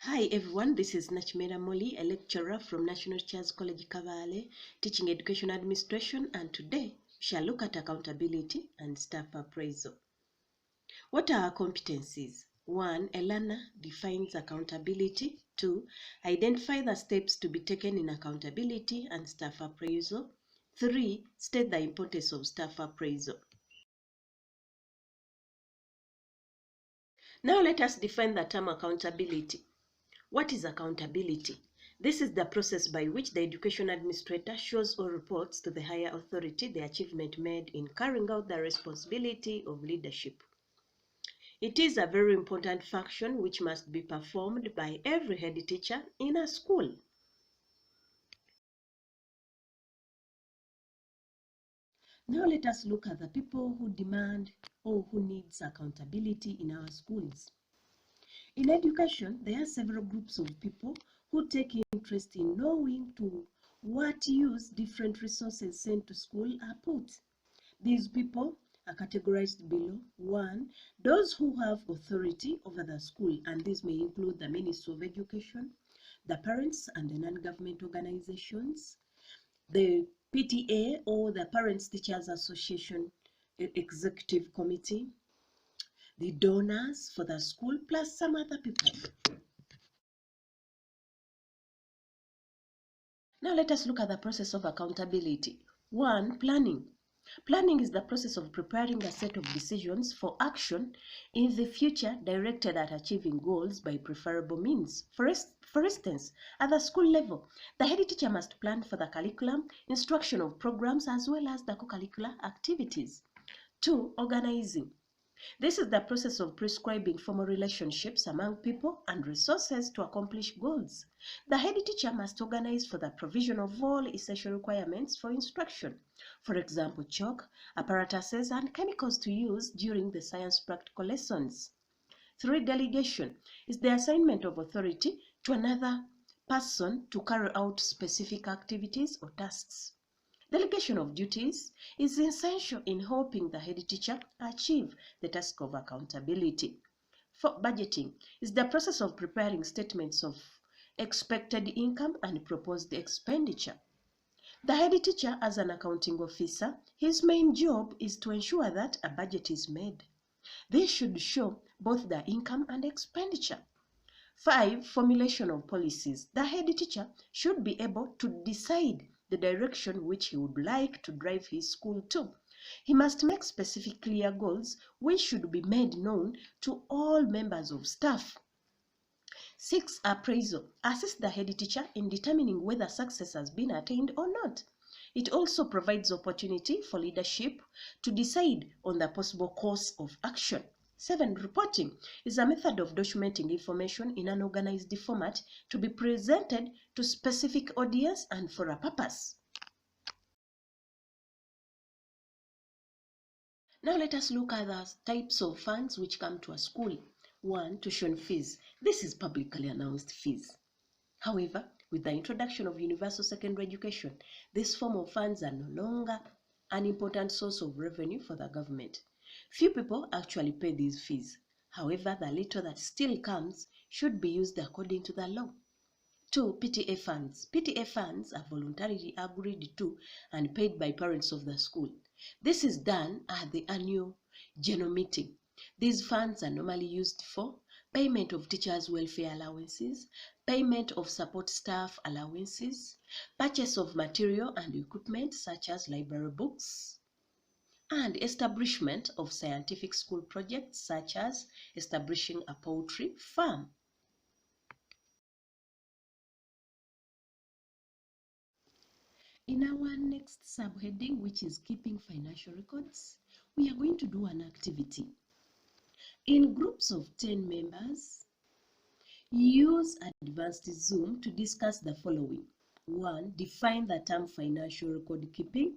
Hi everyone, this is Nachmera Molly, a lecturer from National Teachers College Kabale, teaching education administration, and today we shall look at accountability and staff appraisal. What are our competencies? 1. A learner defines accountability. 2. Identify the steps to be taken in accountability and staff appraisal. 3. State the importance of staff appraisal. Now let us define the term accountability. What is accountability? This is the process by which the education administrator shows or reports to the higher authority the achievement made in carrying out the responsibility of leadership. It is a very important function which must be performed by every head teacher in a school. Now let us look at the people who demand or who needs accountability in our schools. In education, there are several groups of people who take interest in knowing to what use different resources sent to school are put. These people are categorized below. 1. Those who have authority over the school, and these may include the Ministry of Education, the parents and the non-government organizations, the PTA or the Parents Teachers Association Executive Committee, the donors for the school, plus some other people. Now let us look at the process of accountability. 1. Planning. Planning is the process of preparing a set of decisions for action in the future directed at achieving goals by preferable means. For instance, at the school level, the head teacher must plan for the curriculum, instruction of programs, as well as the co-curricular activities. 2. Organizing. This is the process of prescribing formal relationships among people and resources to accomplish goals. The head teacher must organize for the provision of all essential requirements for instruction. For example, chalk, apparatuses, and chemicals to use during the science practical lessons. 3. Delegation is the assignment of authority to another person to carry out specific activities or tasks. Delegation of duties is essential in helping the head teacher achieve the task of accountability. 4. Budgeting is the process of preparing statements of expected income and proposed expenditure. The head teacher, as an accounting officer, his main job is to ensure that a budget is made. This should show both the income and expenditure. 5. Formulation of policies. The head teacher should be able to decide the direction which he would like to drive his school to. He must make specific clear goals which should be made known to all members of staff. 6. Appraisal. Assist the head teacher in determining whether success has been attained or not. It also provides opportunity for leadership to decide on the possible course of action. 7. Reporting is a method of documenting information in an organized format to be presented to specific audience and for a purpose. Now let us look at the types of funds which come to a school. 1. Tuition fees. This is publicly announced fees. However, with the introduction of universal secondary education, this form of funds are no longer an important source of revenue for the government. Few people actually pay these fees. However, the little that still comes should be used according to the law. 2. PTA funds. PTA funds are voluntarily agreed to and paid by parents of the school. This is done at the annual general meeting. These funds are normally used for payment of teachers' welfare allowances, payment of support staff allowances, purchase of material and equipment such as library books, and establishment of scientific school projects such as establishing a poultry farm. In our next subheading, which is keeping financial records, we are going to do an activity. In groups of 10 members, use advanced Zoom to discuss the following. 1. Define the term financial record keeping.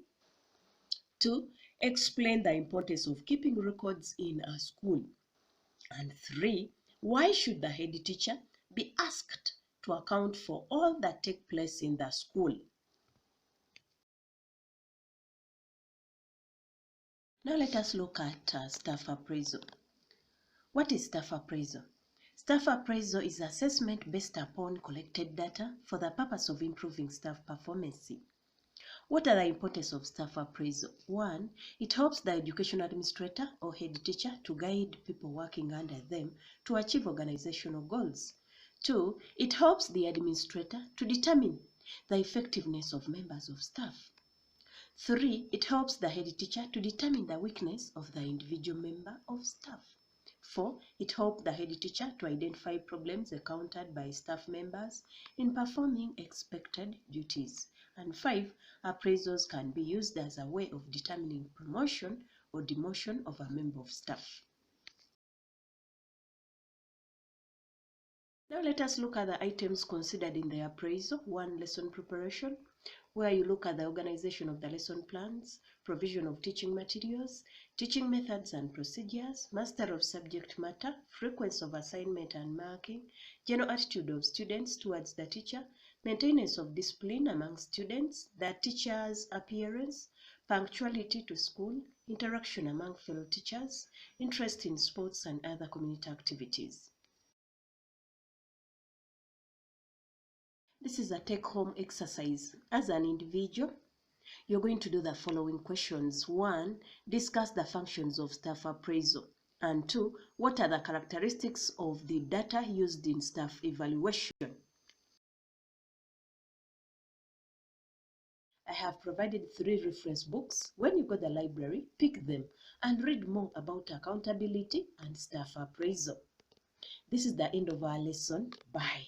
2. Explain the importance of keeping records in a school. And 3. Why should the head teacher be asked to account for all that take place in the school? Now let us look at staff appraisal. What is staff appraisal? Staff appraisal is assessment based upon collected data for the purpose of improving staff performance. What are the importance of staff appraisal? 1. It helps the educational administrator or head teacher to guide people working under them to achieve organizational goals. 2. It helps the administrator to determine the effectiveness of members of staff. 3. It helps the head teacher to determine the weakness of the individual member of staff. 4. It helps the head teacher to identify problems encountered by staff members in performing expected duties. And 5. Appraisals can be used as a way of determining promotion or demotion of a member of staff. Now let us look at the items considered in the appraisal. 1. Lesson preparation, where you look at the organization of the lesson plans, provision of teaching materials, teaching methods and procedures, master of subject matter, frequency of assignment and marking, general attitude of students towards the teacher, maintenance of discipline among students, the teacher's appearance, punctuality to school, interaction among fellow teachers, interest in sports and other community activities. This is a take-home exercise. As an individual, you're going to do the following questions. 1. Discuss the functions of staff appraisal. And 2. What are the characteristics of the data used in staff evaluation? I have provided 3 reference books. When you go to the library, pick them and read more about accountability and staff appraisal. This is the end of our lesson. Bye.